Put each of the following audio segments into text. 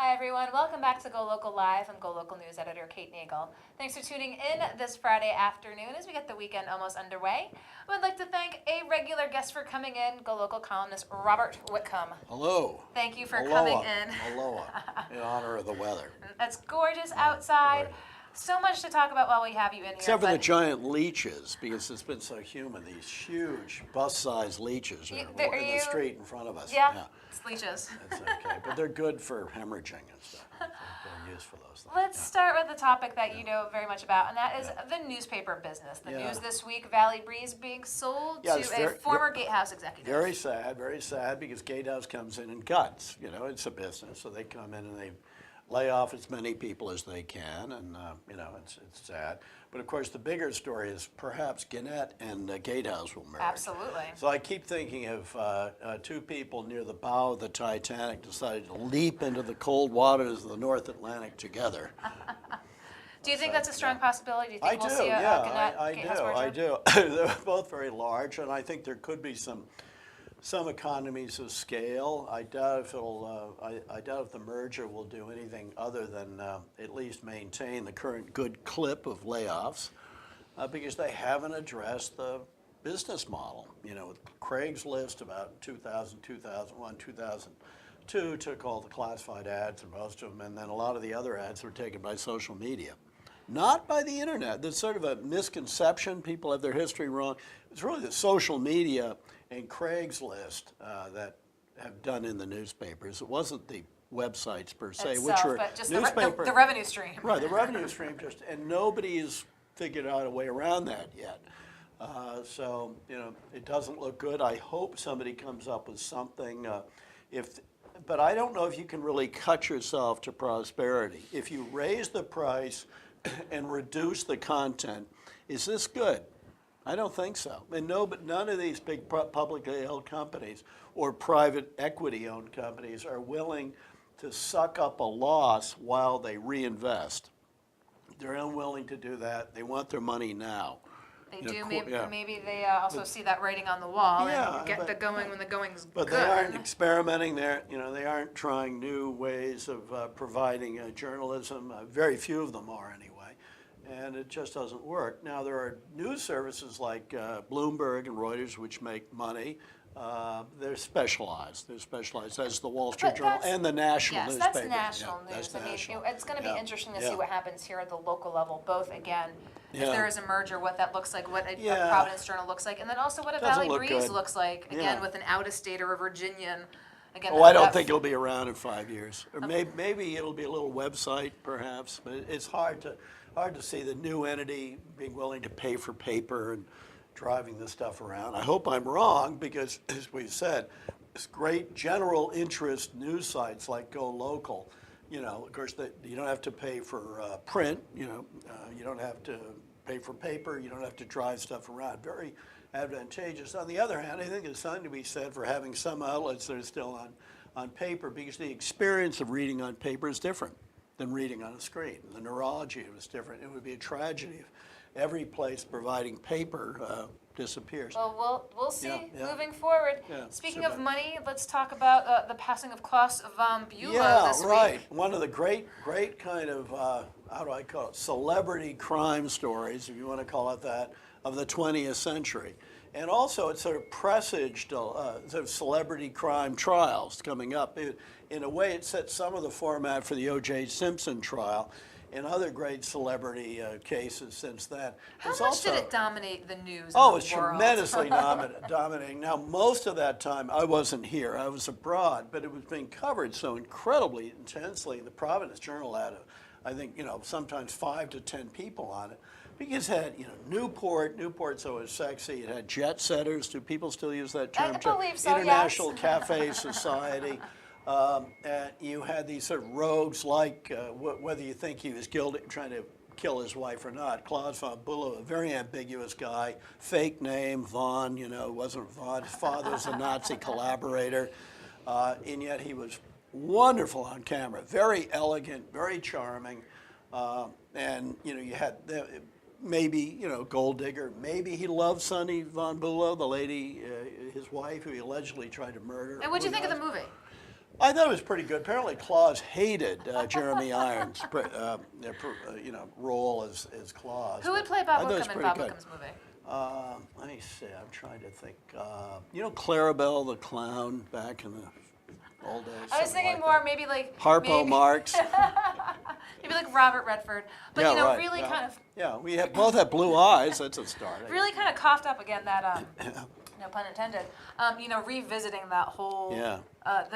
Hi everyone, welcome back to Go Local Live. I'm Go Local News Editor Kate Nagel. Thanks for tuning in this Friday afternoon as we get the weekend almost underway. I would like to thank a regular guest for coming in, Go Local columnist Robert Whitcomb. Hello. Thank you for Aloha. coming in. Aloha, in honor of the weather. It's gorgeous outside. Gorgeous. So much to talk about while we have you in here. Except for the giant leeches, because it's been so humid. These huge bus-sized leeches are in the street in front of us. Yeah, it's leeches. It's okay, but they're good for hemorrhaging and stuff. They're used for those things. Let's start with the topic that you know very much about, and that is the newspaper business. The news this week, Valley Breeze being sold to a former Gatehouse executive. Very sad, because Gatehouse comes in guts. You know, it's a business, so they come in and they lay off as many people as they can, and you know, it's sad. But of course, the bigger story is perhaps Gannett and Gatehouse will merge. Absolutely. So I keep thinking of two people near the bow of the Titanic decided to leap into the cold waters of the North Atlantic together. Do you think that's a strong possibility? Do you think I we'll do, see a yeah, Gatehouse merger? I do. They're both very large, and I think there could be some economies of scale. I doubt if I doubt if the merger will do anything other than at least maintain the current good clip of layoffs, because they haven't addressed the business model. You know, with Craigslist about 2000, 2001, 2002 took all the classified ads, and most of them, and then a lot of the other ads were taken by social media. Not by the internet. There's sort of a misconception. People have their history wrong. It's really the social media and Craigslist that have done in the newspapers. It wasn't the websites per se, which were but just newspaper. the revenue stream. Right, the revenue stream and nobody's figured out a way around that yet. So, you know, it doesn't look good. I hope somebody comes up with something. But I don't know if you can really cut yourself to prosperity. If you raise the price and reduce the content, is this good? I don't think so. And no, but none of these big publicly held companies or private equity-owned companies are willing to suck up a loss while they reinvest. They're unwilling to do that. They want their money now. They do. Maybe they also see that writing on the wall and get the going when the going's good. But they aren't experimenting. They aren't trying new ways of providing journalism. Very few of them are anyway. And it just doesn't work. Now, there are news services like Bloomberg and Reuters which make money. They're specialized. They're specialized as the Wall Street Journal and the national newspaper. That's national news. I mean, it's going to be interesting to see what happens here at the local level, both, again, if there is a merger, what that looks like, what a Providence Journal looks like, and then also what a Valley Breeze looks like, again, with an out-of-stater or Virginian. Again, I don't think it'll be around in 5 years. Or maybe it'll be a little website, perhaps, but it's hard to see the new entity being willing to pay for paper and driving this stuff around. I hope I'm wrong, because as we've said, it's great general interest news sites like GoLocal. You know, of course, you don't have to pay for print. You know, you don't have to pay for paper. You don't have to drive stuff around. Very advantageous. On the other hand, I think there's something to be said for having some outlets that are still on paper, because the experience of reading on paper is different than reading on a screen. The neurology was different. It would be a tragedy if every place providing paper disappears. Well, we'll see moving forward. Speaking of money, let's talk about the passing of Klaus von Bülow this week. One of the great kind of, how do I call it, celebrity crime stories, if you want to call it that, of the 20th century. And also, it sort of presaged sort of celebrity crime trials coming up. In a way, it set some of the format for the O.J. Simpson trial and other great celebrity cases since then. How much did it dominate the news? It's tremendously dominating. Now, most of that time, I wasn't here. I was abroad, but it was being covered so incredibly intensely. The Providence Journal had, I think, sometimes 5 to 10 people on it. Because it had, Newport's always sexy. It had jet setters. Do people still use that term? I believe so, International Cafe Society. And you had these sort of rogues like, whether you think he was guilty, trying to kill his wife or not, Klaus von Bülow, a very ambiguous guy, fake name, Von, wasn't Von. His father was a Nazi collaborator. And yet he was wonderful on camera, very elegant, very charming. And, you had maybe, gold digger. Maybe he loved Sonny von Bülow, the lady, his wife, who he allegedly tried to murder. And what'd you think of the movie? I thought it was pretty good. Apparently, Claus hated Jeremy Irons' role as Claus. Who would play Bob Whitcomb in Bob Whitcomb's movie? Let me see. I'm trying to think. Clarabelle the clown back in the old days. I was thinking more maybe like Harpo Marx. Maybe like Robert Redford, but right. really kind of. Yeah, we both have blue eyes. That's a start. Really kind of coughed up again that no pun intended. Revisiting that whole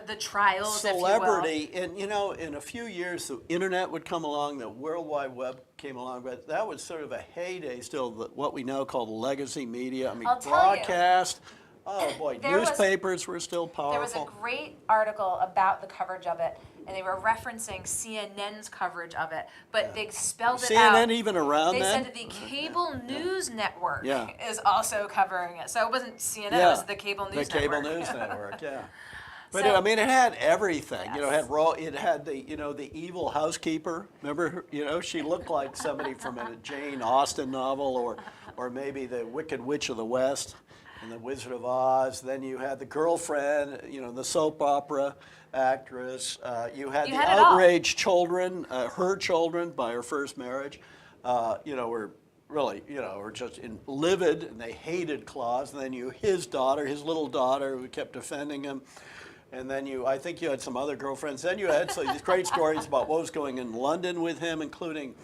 the trials, celebrity, if you will. And in a few years, the internet would come along, the World Wide Web came along, but that was sort of a heyday still. What we now call legacy media. I mean, broadcast. Oh boy, newspapers were still powerful. There was a great article about the coverage of it, and they were referencing CNN's coverage of it, but they spelled it out. CNN even around then? They said that the cable news network is also covering it. So it wasn't CNN, it was the cable news network. The cable news network, But it had everything. Yes. It had the evil housekeeper. Remember, she looked like somebody from a Jane Austen novel, or maybe the Wicked Witch of the West and the Wizard of Oz. Then you had the girlfriend, the soap opera actress. You had the outraged children, her children by her first marriage. Were really, were just livid, and they hated Claus. And then his little daughter, who kept defending him. And then I think you had some other girlfriends. Then you had these great stories about what was going in London with him, including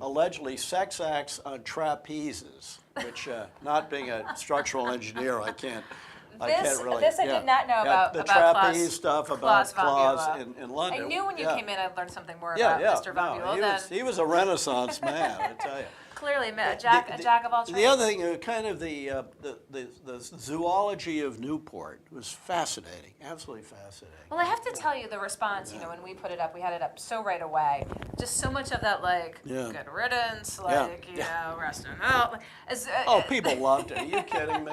allegedly sex acts on trapezes, which, not being a structural engineer, I can't really. This I did not know about. The about trapeze Claus, stuff about Claus in London. I knew when you came in, I'd learned something more about Mr. Von Bulow. He was a Renaissance man, I tell you. Clearly, a jack of all trades. The other thing, kind of the zoology of Newport was fascinating, absolutely fascinating. Well, I have to tell you, the response, when we put it up, we had it up so right away. Just so much of that, good riddance, resting out. People loved it. Are you kidding me?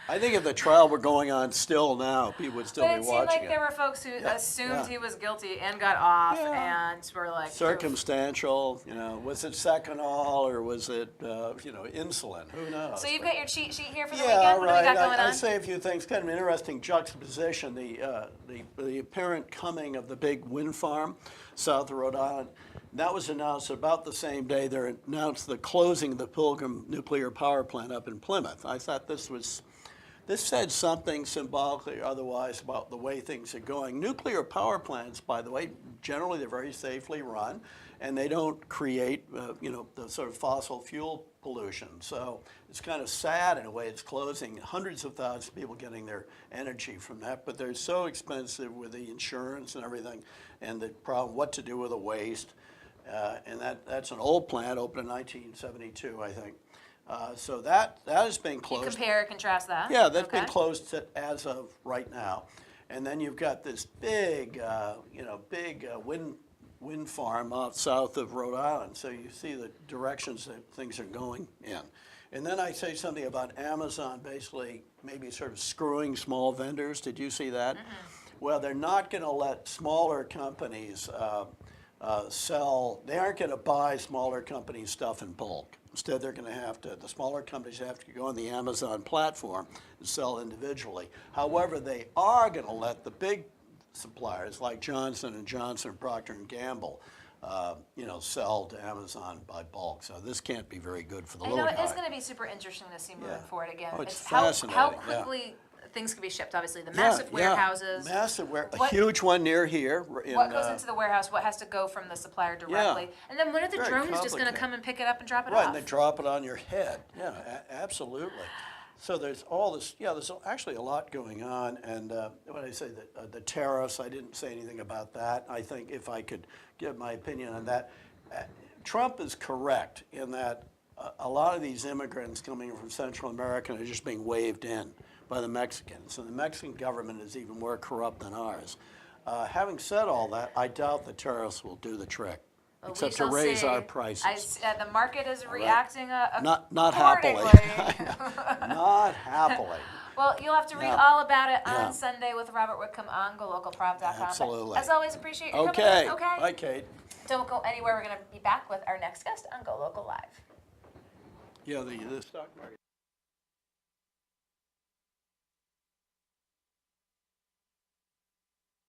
I think if the trial were going on still now, people would still be watching it. But it seemed like there were folks who assumed he was guilty and got off and were like... Circumstantial, was it Seconal or was it, insulin? Who knows? So you've got your cheat sheet here for the weekend? What do we got going on? I'd say a few things. Kind of an interesting juxtaposition. The apparent coming of the big wind farm south of Rhode Island. That was announced about the same day they announced the closing of the Pilgrim nuclear power plant up in Plymouth. I thought this said something symbolically or otherwise about the way things are going. Nuclear power plants, by the way, generally they're very safely run, and they don't create, the sort of fossil fuel pollution. So it's kind of sad in a way. It's closing. Hundreds of thousands of people getting their energy from that, but they're so expensive with the insurance and everything, and the problem what to do with the waste. And that's an old plant, opened in 1972, I think. So that has been closed. You compare, contrast that? Yeah, that's been closed as of right now. And then you've got this big, wind farm out south of Rhode Island. So you see the directions that things are going in. And then I say something about Amazon basically maybe sort of screwing small vendors. Did you see that? Mm-hmm. Well, they're not going to let smaller companies sell. They aren't going to buy smaller companies' stuff in bulk. Instead, they're going to have to, the smaller companies have to go on the Amazon platform and sell individually. However, they are going to let the big suppliers like Johnson & Johnson, Procter & Gamble, sell to Amazon by bulk. So this can't be very good for the little guy. It is going to be super interesting to see moving forward again. Oh, it's fascinating. How quickly things can be shipped, obviously. The massive warehouses. A huge one near here. What goes into the warehouse? What has to go from the supplier directly? And then when are the drones just going to come and pick it up and drop it off? Right, and they drop it on your head. Yeah, absolutely. So there's all this, there's actually a lot going on. And when I say the tariffs, I didn't say anything about that. I think if I could give my opinion on that, Trump is correct in that a lot of these immigrants coming from Central America are just being waved in by the Mexicans. And the Mexican government is even more corrupt than ours. Having said all that, I doubt the tariffs will do the trick. Well, except to raise our prices. The market is reacting not happily. Not happily. Well, you'll have to read all about it on Sunday with Robert Whitcomb on GoLocalProp.com. Absolutely. As always, appreciate your company. Okay. Bye, Kate. Don't go anywhere. We're going to be back with our next guest on GoLocal Live. Yeah, the stock market.